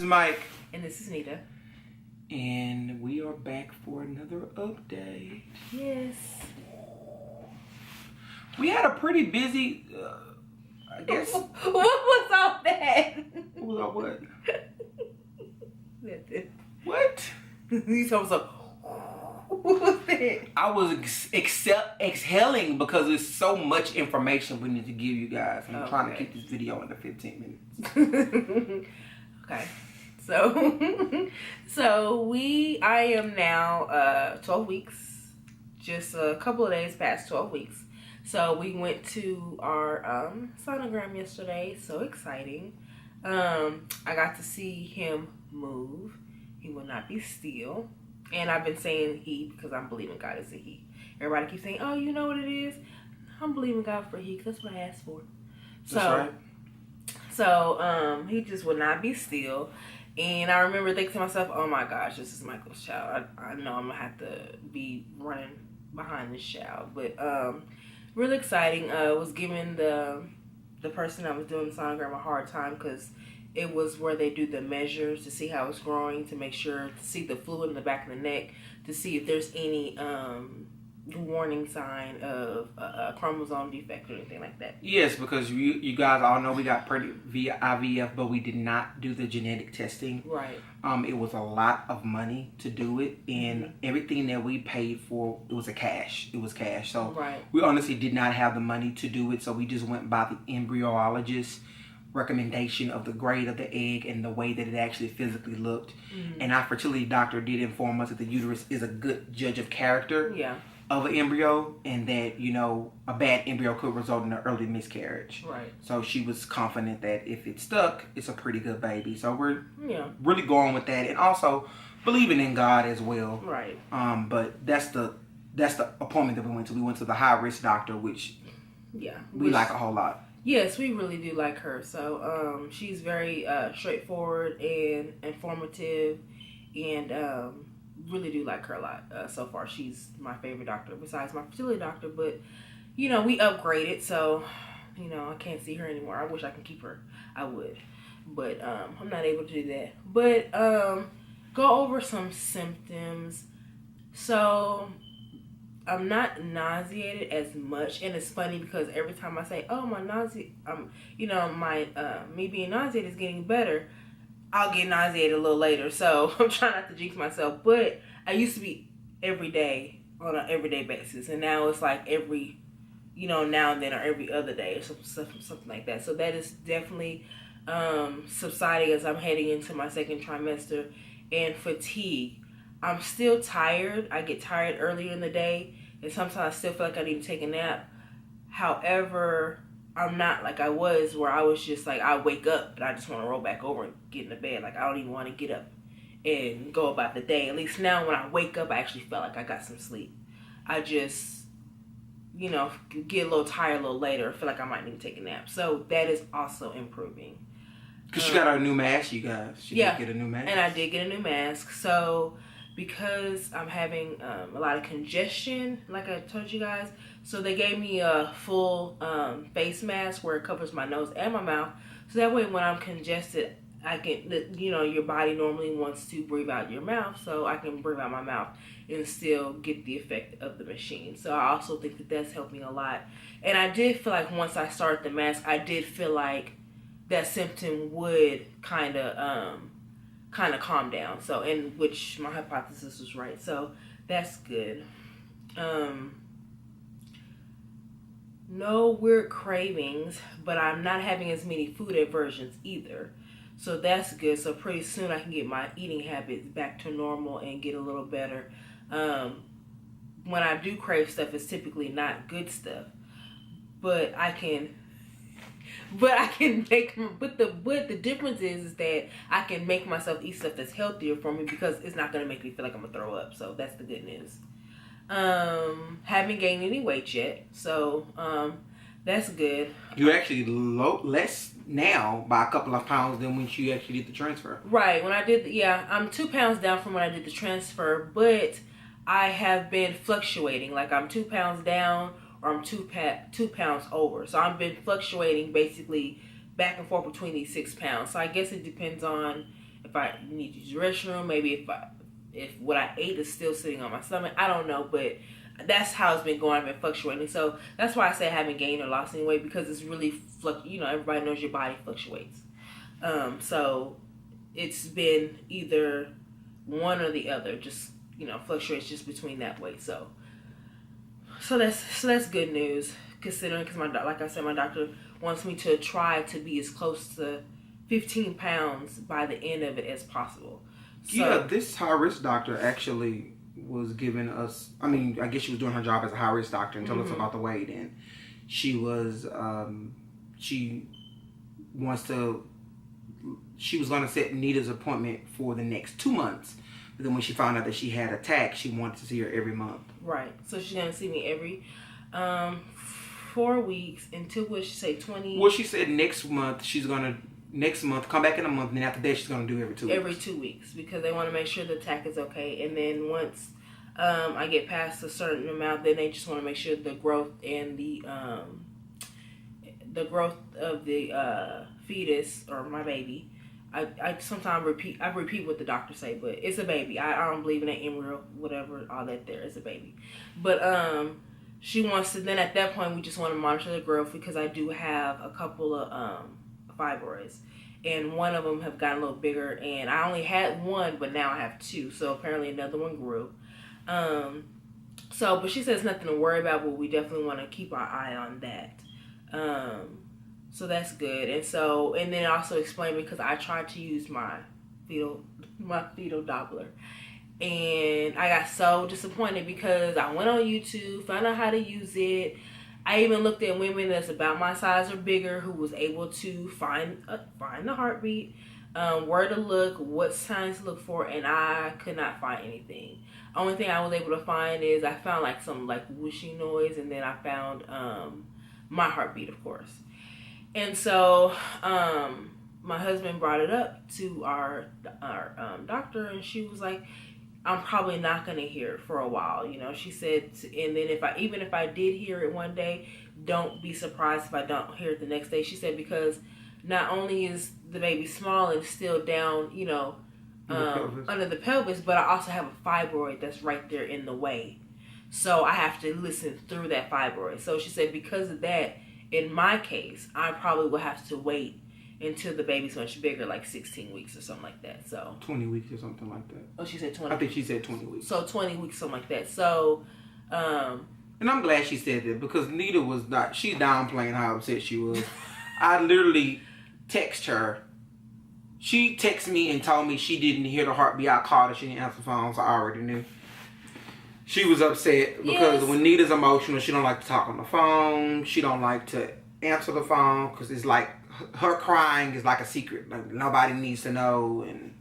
Mike. And this is Nita. And we are back for another update. Yes. We had a pretty busy, I guess. What was all that? What was all what? Nothing. What? You told me so. What was that? I was exhaling because there's so much information we need to give you guys. I'm trying to keep this video under 15 minutes. Okay. So I am now 12 weeks, just a couple of days past 12 weeks. So we went to our sonogram yesterday. So exciting. I got to see him move. He will not be still. And I've been saying he because I'm believing God is a he. Everybody keeps saying, oh, you know what it is? I'm believing God for he because that's what I asked for. That's right. So he just will not be still. And I remember thinking to myself, oh my gosh, this is Michael's child. I know I'm going to have to be running behind this child. But really exciting. Was giving the person that was doing the sonogram a hard time because it was where they do the measures to see how it's growing, to make sure, to see the fluid in the back of the neck, to see if there's any warning sign of a chromosome defect or anything like that. Yes, because you guys all know we got pregnant via IVF, but we did not do the genetic testing. Right. It was a lot of money to do it, and everything that we paid for, it was cash. So we honestly did not have the money to do it, so we just went by the embryologist recommendation of the grade of the egg and the way that it actually physically looked. And our fertility doctor did inform us that the uterus is a good judge of character of an embryo, and that, you know, a bad embryo could result in an early miscarriage. Right. So she was confident that if it stuck, it's a pretty good baby. So we're really going with that, and also believing in God as well. Right. But that's the appointment that we went to. We went to the high risk doctor, which we like a whole lot. Yes, we really do like her. So she's very straightforward and informative, and really do like her a lot. So far, she's my favorite doctor besides my fertility doctor. But, you know, we upgraded, so, you know, I can't see her anymore. I wish I could keep her. I would. But I'm not able to do that. But go over some symptoms. So I'm not nauseated as much, and it's funny because every time I say, oh, my nausea, you know, my me being nauseated is getting better, I'll get nauseated a little later. So I'm trying not to jinx myself, but I used to be every day on an everyday basis, and now it's like every, you know, now and then, or every other day or something like that. So that is definitely subsiding as I'm heading into my second trimester. And fatigue, I'm still tired. I get tired earlier in the day, and sometimes I still feel like I need to take a nap. However, I'm not like I was, where I was just like, I wake up and I just want to roll back over and get in the bed. Like, I don't even want to get up and go about the day. At least now when I wake up, I actually felt like I got some sleep. I just, you know, get a little tired a little later. I feel like I might need to take a nap. So that is also improving. Because you got a new mask, you guys. You did get a new mask. And I did get a new mask. So because I'm having a lot of congestion, like I told you guys, so they gave me a full face mask where it covers my nose and my mouth. So that way when I'm congested, I can, you know, your body normally wants to breathe out your mouth, so I can breathe out my mouth and still get the effect of the machine. So I also think that that's helping a lot. And I did feel like once I started the mask, I did feel like that symptom would kind of calm down. So, in which my hypothesis was right. So that's good. No weird cravings, but I'm not having as many food aversions either. So that's good. So pretty soon I can get my eating habits back to normal and get a little better. When I do crave stuff, it's typically not good stuff, but I can make, but the difference is that I can make myself eat stuff that's healthier for me because it's not going to make me feel like I'm going to throw up. So that's the good news. Haven't gained any weight yet, so that's good. You actually less now by a couple of pounds than when you actually did the transfer. Right, when I did, I'm 2 pounds down from when I did the transfer, but I have been fluctuating. Like, I'm 2 pounds down, or I'm 2 pounds over. So I've been fluctuating basically back and forth between these 6 pounds. So I guess it depends on if I need to use the restroom, maybe if what I ate is still sitting on my stomach. I don't know, but that's how it's been going. I've been fluctuating. So that's why I say I haven't gained or lost any weight, because it's really, everybody knows your body fluctuates. So it's been either one or the other, just, fluctuates just between that weight. So that's good news, considering, because like I said, my doctor wants me to try to be as close to 15 pounds by the end of it as possible. So, this high-risk doctor actually was giving us, I guess she was doing her job as a high-risk doctor and told us about the weight. And she was, she was going to set Nita's appointment for the next 2 months. But then when she found out that she had attacks, she wanted to see her every month. Right. So she's going to see me every 4 weeks until, what she say, 20? Well, she said next month, come back in a month, and then after that, she's going to do every 2 weeks. Every 2 weeks, because they want to make sure the attack is okay. And then once I get past a certain amount, then they just want to make sure the growth and the growth of the fetus, or my baby. I sometimes repeat what the doctors say, but it's a baby. I don't believe in an embryo, whatever, all that there. It's a baby. But she wants to, then at that point, we just want to monitor the growth, because I do have a couple of fibroids, and one of them have gotten a little bigger, and I only had one, but now I have two, so apparently another one grew. But she says nothing to worry about, but we definitely want to keep our eye on that. So that's good. And then also explain, because I tried to use my fetal Doppler, and I got so disappointed, because I went on YouTube, found out how to use it. I even looked at women that's about my size or bigger who was able to find the heartbeat, where to look, what signs to look for, and I could not find anything. Only thing I was able to find is I found like some like whooshing noise, and then I found my heartbeat, of course. And so my husband brought it up to our doctor, and she was like, I'm probably not going to hear it for a while. She said, and then even if I did hear it one day, don't be surprised if I don't hear it the next day. She said, because not only is the baby small and still down, under the pelvis, but I also have a fibroid that's right there in the way. So I have to listen through that fibroid. So she said, because of that, in my case, I probably will have to wait until the baby's much bigger, like 16 weeks or something like that. So 20 weeks or something like that. Oh, she said 20. I think she said 20 weeks. So 20 weeks, something like that. So, and I'm glad she said that, because Nita was not. She's downplaying how upset she was. I literally text her. She texted me and told me she didn't hear the heartbeat. I called her. She didn't answer the phone, so I already knew. She was upset because when Nita's emotional, she don't like to talk on the phone. She don't like to answer the phone, because it's like her crying is like a secret. Like nobody needs to know, and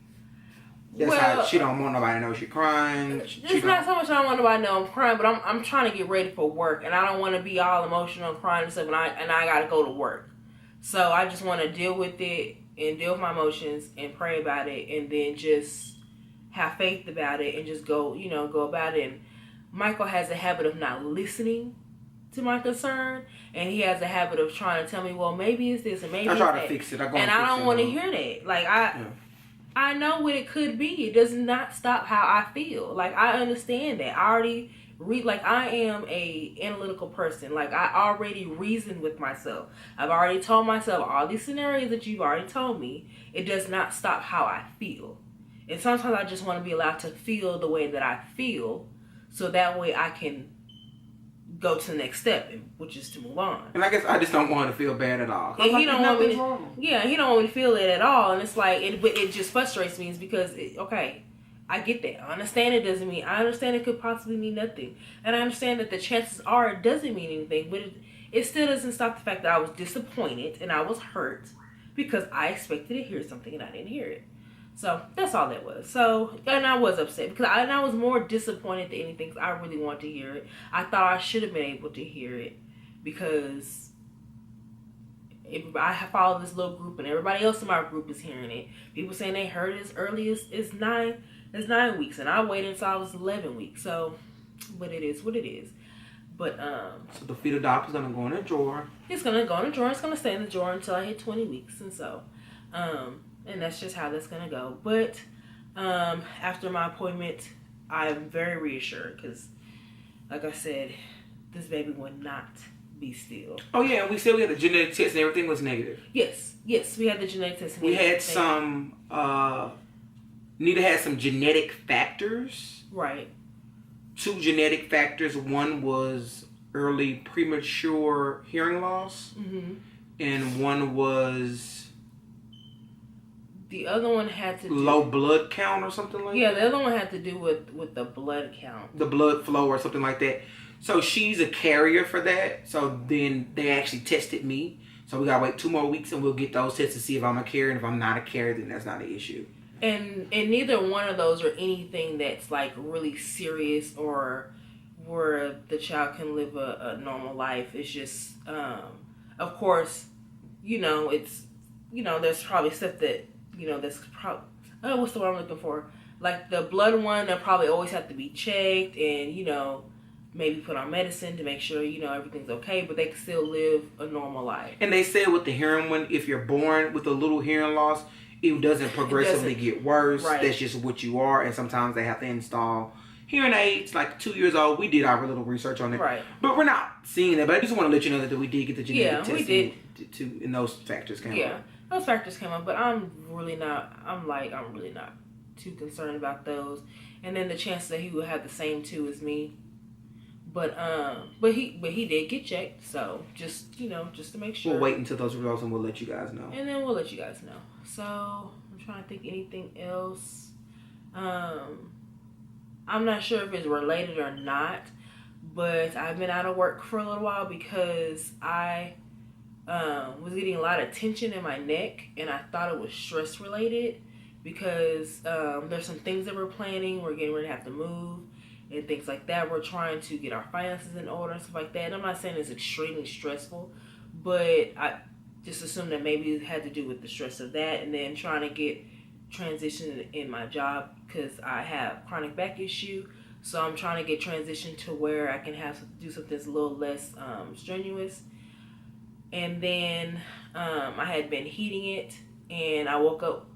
that's how she don't want nobody to know she's crying. It's not so much I don't want nobody to know I'm crying, but I'm trying to get ready for work, and I don't want to be all emotional and crying and stuff, and I got to go to work. So I just want to deal with it and deal with my emotions and pray about it, and then just have faith about it and just go about it. And Michael has a habit of not listening to my concern, and he has a habit of trying to tell me, well, maybe it's this, and maybe it's that. I try to fix it. And I don't want to hear that. Like, I know what it could be. It does not stop how I feel. Like, I understand that. I already I am a analytical person. Like, I already reason with myself. I've already told myself all these scenarios that you've already told me. It does not stop how I feel. And sometimes I just want to be allowed to feel the way that I feel, so that way I can go to the next step, which is to move on. And I guess I just don't want to feel bad at all. And he don't want me to, he don't want me to feel it at all. And it's like, it just frustrates me, is because, I get that. I understand it doesn't mean, I understand it could possibly mean nothing. And I understand that the chances are it doesn't mean anything, but it still doesn't stop the fact that I was disappointed and I was hurt, because I expected to hear something and I didn't hear it. So that's all that was. So, and I was upset, because I was more disappointed than anything, because I really wanted to hear it. I thought I should have been able to hear it, because I follow this little group, and everybody else in my group is hearing it. People saying they heard it as early as 9 weeks, and I waited until I was 11 weeks. So, but it is what it is. But so the fetal Doppler's gonna go in a drawer. It's gonna go in a drawer. It's gonna stay in the drawer until I hit 20 weeks, and so and that's just how that's gonna go. But after my appointment, I'm very reassured because, like I said, this baby would not be still. Oh yeah, and we said we had the genetic test and everything was negative. Yes, we had the genetic test. And we had some. Nita had some genetic factors. Right. 2 genetic factors. One was early premature hearing loss, and one was. The other one had to do low blood count or something like that. Yeah, the other one had to do with the blood count. The blood flow or something like that. So she's a carrier for that. So then they actually tested me. So we gotta wait 2 more weeks and we'll get those tests to see if I'm a carrier. And if I'm not a carrier, then that's not an issue. And neither one of those are anything that's like really serious or where the child can live a normal life. It's just, of course, it's, there's probably stuff that, that's probably, what's the word I'm looking for? Like the blood one, they'll probably always have to be checked and, maybe put on medicine to make sure, everything's okay, but they can still live a normal life. And they said with the hearing one, if you're born with a little hearing loss, it doesn't progressively get worse. Right. That's just what you are. And sometimes they have to install hearing aids, like 2 years old. We did our little research on it. Right. But we're not seeing that. But I just want to let you know that we did get the genetic testing. Yeah, we did. And those factors came up. Yeah, those factors came up. But I'm really not too concerned about those. And then the chance that he would have the same 2 as me. But he did get checked, so just to make sure. We'll wait until those results and we'll let you guys know. And then we'll let you guys know. So I'm trying to think anything else. I'm not sure if it's related or not, but I've been out of work for a little while because I was getting a lot of tension in my neck, and I thought it was stress related because there's some things that we're planning. We're getting ready to have to move. And things like that. We're trying to get our finances in order and stuff like that. And I'm not saying it's extremely stressful, but I just assumed that maybe it had to do with the stress of that. And then trying to get transitioned in my job because I have chronic back issue. So I'm trying to get transitioned to where I can do something that's a little less strenuous. And then I had been heating it, and I woke up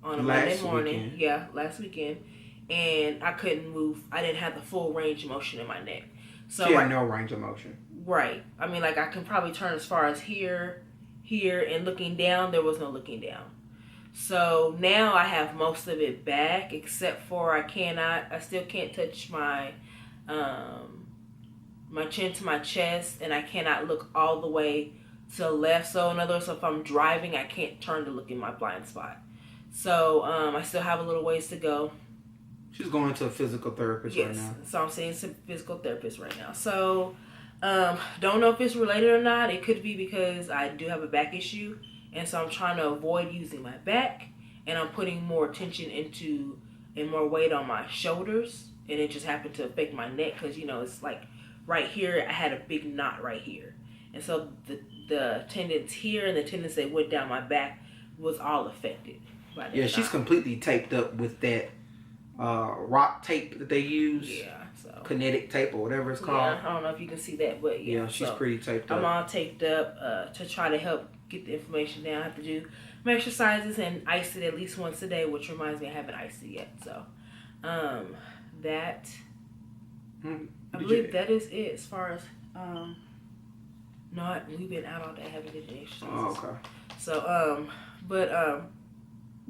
on a Monday morning. Yeah, last weekend. And I couldn't move. I didn't have the full range of motion in my neck. So she had no range of motion. Right. I mean, like I can probably turn as far as here, and looking down, there was no looking down. So now I have most of it back, except for I still can't touch my chin to my chest, and I cannot look all the way to the left. So in other words, if I'm driving, I can't turn to look in my blind spot. So I still have a little ways to go. She's going to a physical therapist right now. So I'm seeing some physical therapists right now. So don't know if it's related or not. It could be because I do have a back issue, and so I'm trying to avoid using my back, and I'm putting more attention into and more weight on my shoulders, and it just happened to affect my neck because it's like right here I had a big knot right here, and so the tendons here and the tendons that went down my back was all affected by that. Yeah, she's completely taped up with that rock tape that they use. Yeah, so kinetic tape or whatever it's called. Yeah, I don't know if you can see that, but yeah. She's pretty taped up. I'm all taped up to try to help get the inflammation down. I have to do my exercises and ice it at least once a day, which reminds me I haven't iced it yet. So that I believe that is it as far as we've been out all day, haven't did any exercises. Oh, okay. So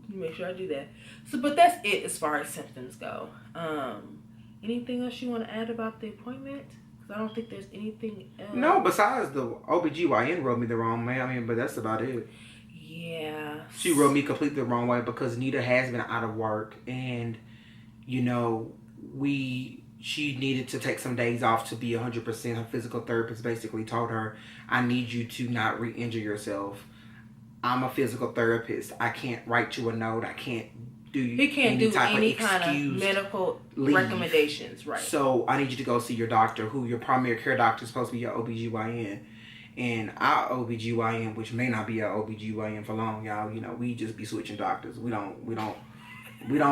make sure I do that. So, but that's it as far as symptoms go. Anything else you want to add about the appointment? Because I don't think there's anything else. No, besides the OBGYN wrote me the wrong way. I mean, but that's about it. Yeah. She wrote me completely the wrong way because Nita has been out of work, and she needed to take some days off to be 100%. Her physical therapist basically told her, I need you to not re-injure yourself. I'm a physical therapist. I can't write you a note. I can't do any kind of medical recommendations. Right. So I need you to go see your doctor, who your primary care doctor is supposed to be your OBGYN. And our OBGYN, which may not be our OBGYN for long, y'all, we just be switching doctors. We don't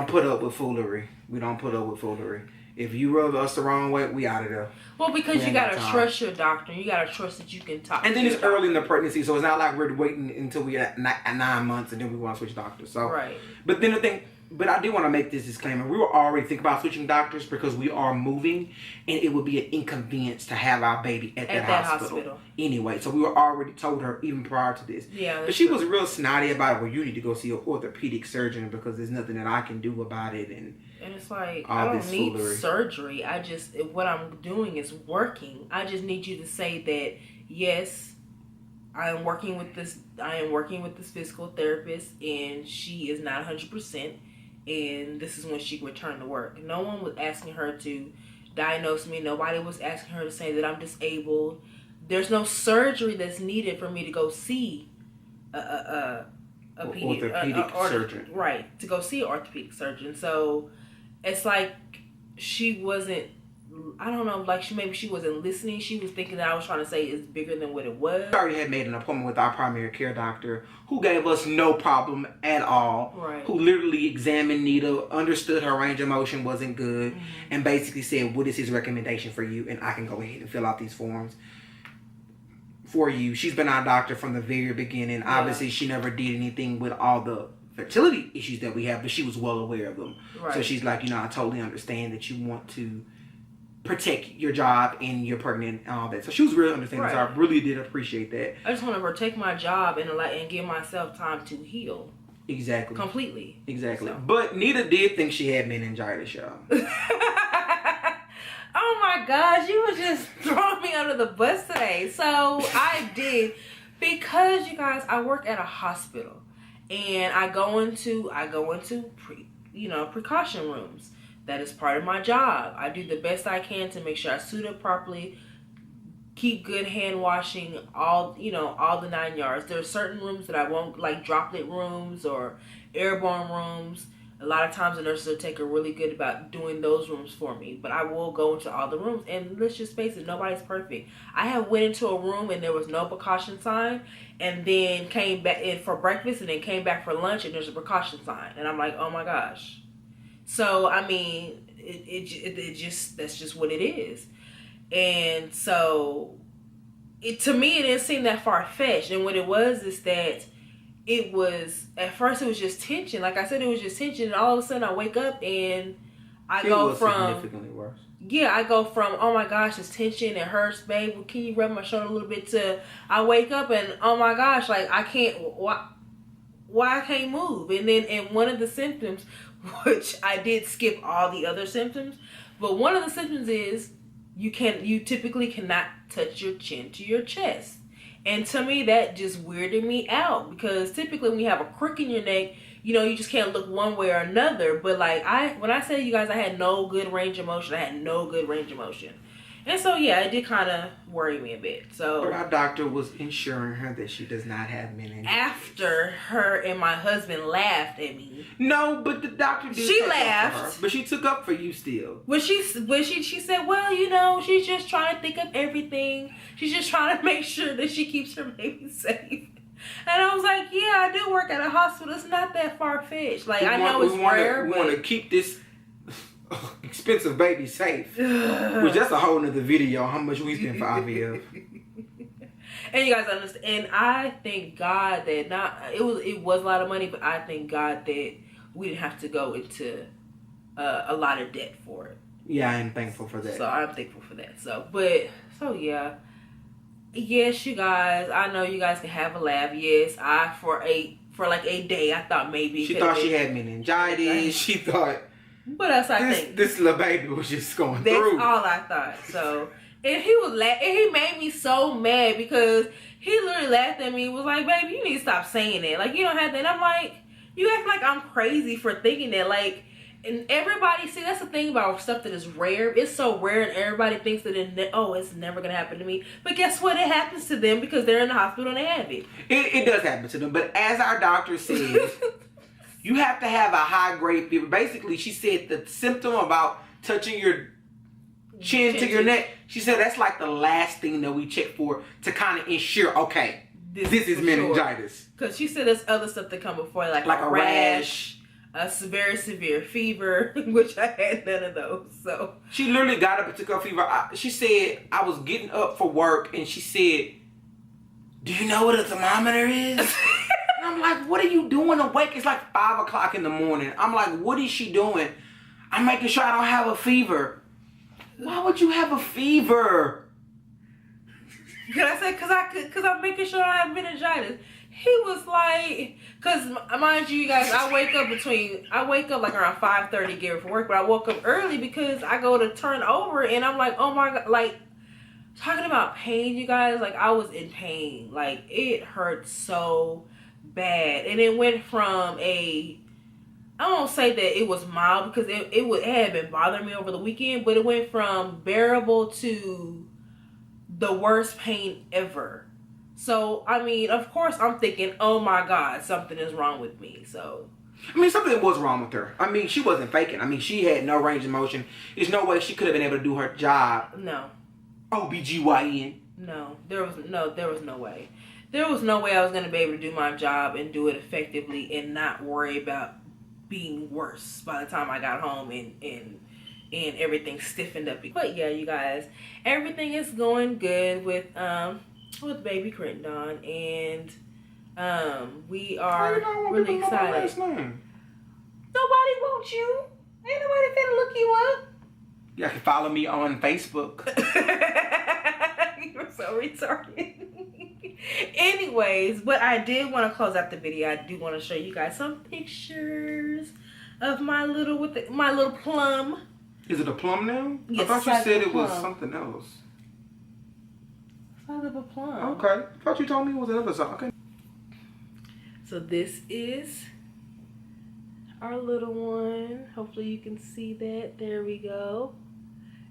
put up with foolery. We don't put up with foolery. If you rub us the wrong way, we out of there. Well, because you gotta trust your doctor. You gotta trust that you can talk. And then it's early in the pregnancy, so it's not like we're waiting until we at 9 months and then we want to switch doctors. So, right. But then the thing, but I do want to make this disclaimer. We were already thinking about switching doctors because we are moving, and it would be an inconvenience to have our baby at that hospital anyway. So we were already told her even prior to this. Yeah. But she was real snotty about it. Well, you need to go see an orthopedic surgeon because there's nothing that I can do about it. And it's like, I don't need surgery. What I'm doing is working. I just need you to say that, yes, I am working with this physical therapist, and she is not 100%, and this is when she can return to work. No one was asking her to diagnose me. Nobody was asking her to say that I'm disabled. There's no surgery that's needed for me to go see a orthopedic surgeon. Right, to go see an orthopedic surgeon. So it's like she wasn't, I don't know, like maybe she wasn't listening. She was thinking that I was trying to say it's bigger than what it was. We already had made an appointment with our primary care doctor, who gave us no problem at all. Right. Who literally examined Nita, understood her range of motion wasn't good, and basically said, what is his recommendation for you? And I can go ahead and fill out these forms for you. She's been our doctor from the very beginning. Yeah. Obviously, she never did anything with all the fertility issues that we have, but she was well aware of them. Right. So she's like, I totally understand that you want to protect your job and you're pregnant and all that. So she was really understanding. Right. So I really did appreciate that. I just want to protect my job and give myself time to heal. Exactly. Completely. Exactly. So. But Nita did think she had meningitis, y'all. Oh my gosh, you were just throwing me under the bus today. So I did, because you guys, I work at a hospital, and I go into precaution rooms. That is part of my job. I do the best I can to make sure I suit up properly, keep good hand washing, all the 9 yards. There are certain rooms that I won't, like droplet rooms or airborne rooms. A lot of times the nurses will take a really good about doing those rooms for me, but I will go into all the rooms, and let's just face it, nobody's perfect. I have went into a room and there was no precaution sign, and then came back in for breakfast and then came back for lunch and there's a precaution sign, and I'm like, oh my gosh. So, I mean, that's just what it is. And so, to me, it didn't seem that far-fetched. And what it was is that at first it was just tension. Like I said, it was just tension. And all of a sudden I wake up and I go from... significantly worse. Yeah, I go from, oh my gosh, it's tension, it hurts, babe. Well, can you rub my shoulder a little bit, to I wake up and, oh my gosh, like I can't... Why I can't move? And one of the symptoms, which I did skip all the other symptoms, but one of the symptoms is you typically cannot touch your chin to your chest. And to me, that just weirded me out, because typically when you have a crick in your neck, you just can't look one way or another. But like when I said, you guys, I had no good range of motion. And so, yeah, it did kind of worry me a bit. So, but our doctor was ensuring her that she does not have meningitis. After her and my husband laughed at me. No, but the doctor did. She laughed, up for her, but she took up for you still. When she said, well, she's just trying to think of everything. She's just trying to make sure that she keeps her baby safe. And I was like, yeah, I do work at a hospital. It's not that far-fetched. Like, I know it's rare, but... We want to keep this expensive baby safe. Which that's a whole nother video on how much we spend for IVF. And you guys understand, and I thank God that it was a lot of money, but I thank God that we didn't have to go into a lot of debt for it. Yeah, I am thankful for that. So I'm thankful for that. So yeah. Yes, you guys, I know you guys can have a laugh. Yes, for like a day, I thought maybe she thought she had meningitis. She thought, what else I think? This little baby was just going through. That's all I thought. So, and he made me so mad, because he literally laughed at me. Was like, baby, you need to stop saying that. Like, you don't have that. And I'm like, you act like I'm crazy for thinking that. Like, and everybody, see, that's the thing about stuff that is rare. It's so rare, and everybody thinks that it's never going to happen to me. But guess what? It happens to them because they're in the hospital and they have it. It does happen to them. But as our doctor says, you have to have a high-grade fever. Basically, she said the symptom about touching your chin to your neck, she said that's like the last thing that we check for to kind of ensure, okay, this is meningitis. Because she said there's other stuff that come before, like a rash. a very severe fever, which I had none of those. So she literally got up and took her fever. She said I was getting up for work, and she said, "Do you know what a thermometer is?" And I'm like, "What are you doing awake? It's like 5 o'clock in the morning." I'm like, "What is she doing?" "I'm making sure I don't have a fever." Why would you have a fever? Can I say because I'm making sure I have meningitis? He was like, because mind you guys, I wake up like around 5:30 getting for work, but I woke up early because I go to turn over and I'm like, oh my God, like talking about pain, you guys, like I was in pain. Like it hurt so bad. And it went from I won't say that it was mild because it had been bothering me over the weekend, but it went from bearable to the worst pain ever. So, I mean, of course I'm thinking, oh my God, something is wrong with me. So, I mean, something was wrong with her. I mean, she wasn't faking. I mean, she had no range of motion. There's no way she could have been able to do her job. No. OBGYN. No, there was no way. There was no way I was going to be able to do my job and do it effectively and not worry about being worse by the time I got home and everything stiffened up. But yeah, you guys, everything is going good with baby Crittendon, and we are really excited. Nobody wants you. Ain't nobody finna look you up. You can follow me on Facebook. You're so retarded. Anyways, but I did want to close out the video. I do want to show you guys some pictures of my little plum. Is it a plum now? Yes, I thought you said it was something else. Size of a plum. Okay. I thought you told me it was another song. Okay. So this is our little one. Hopefully you can see that. There we go.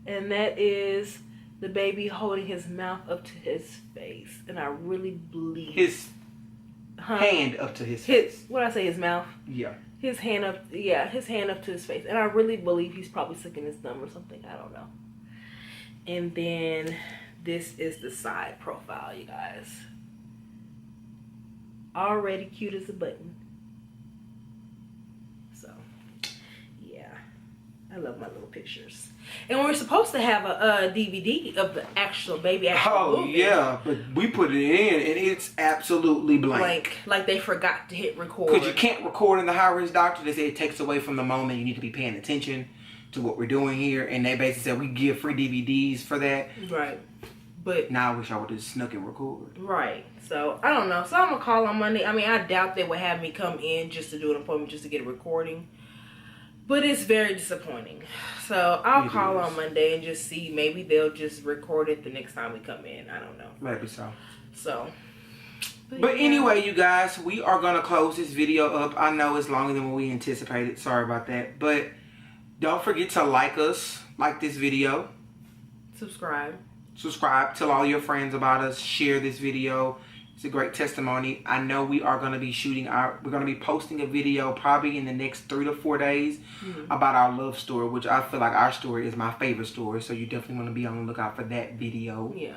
And that is the baby holding his mouth up to his face. And I really believe his hand up to his face. What did I say? His mouth? Yeah. His hand up to his face. And I really believe he's probably sucking his thumb or something. I don't know. And then this is the side profile, you guys. Already cute as a button. So, yeah. I love my little pictures. And we're supposed to have a DVD of the actual movie. Yeah, but we put it in and it's absolutely blank. Like they forgot to hit record. Because you can't record in the high-risk doctor. They say it takes away from the moment. You need to be paying attention to what we're doing here. And they basically said we give free DVDs for that. Right. But now I wish I would have snuck and record. Right. So, I don't know. So, I'm going to call on Monday. I mean, I doubt they would have me come in just to do an appointment, just to get a recording. But it's very disappointing. So, I'll call on Monday and just see. Maybe they'll just record it the next time we come in. I don't know. Maybe so. So. But anyway, you guys, we are going to close this video up. I know it's longer than what we anticipated. Sorry about that. But don't forget to like us. Like this video. Subscribe, tell all your friends about us, share this video. It's a great testimony. I know we are going to be we're going to be posting a video probably in the next 3 to 4 days about our love story, which I feel like our story is my favorite story. So you definitely want to be on the lookout for that video. Yeah.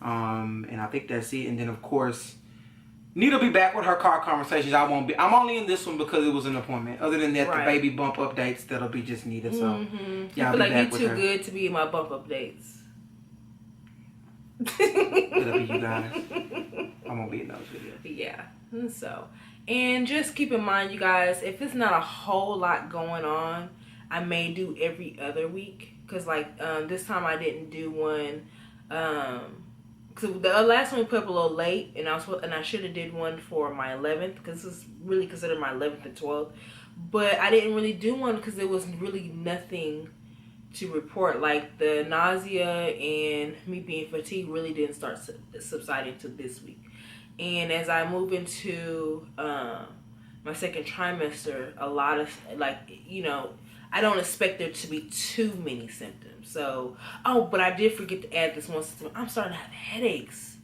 And I think that's it. And then of course, Nita will be back with her car conversations. I'm only in this one because it was an appointment. Other than that, the baby bump updates, that'll be just Nita. So yeah, I feel like you're too good to be in my bump updates. It'll be you guys. I won't be in those videos. Yeah. So, and just keep in mind, you guys, if it's not a whole lot going on, I may do every other week. Because, like, this time I didn't do one. Because the last one we put up a little late. And I should have did one for my 11th. Because this is really considered my 11th and 12th. But I didn't really do one because there was really nothing to report. Like the nausea and me being fatigued really didn't start subsiding to this week. And as I move into my second trimester, a lot of, like, you know, I don't expect there to be too many symptoms. So, but I did forget to add this one symptom. I'm starting to have headaches.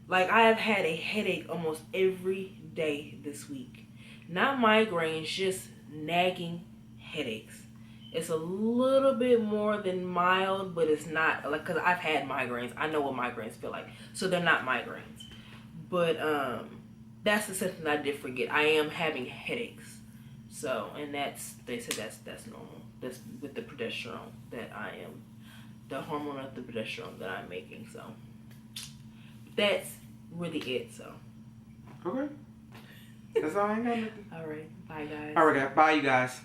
Like, I have had a headache almost every day this week. Not migraines, just nagging headaches. It's a little bit more than mild, but it's not, like, because I've had migraines. I know what migraines feel like. So they're not migraines. But that's the symptom I did forget. I am having headaches. So, and they said that's normal. That's with the progesterone that I am, the hormone of the progesterone that I'm making. So, that's really it. So, okay. That's all I ain't got nothing. All right. Bye, guys. All right, guys. Bye, you guys.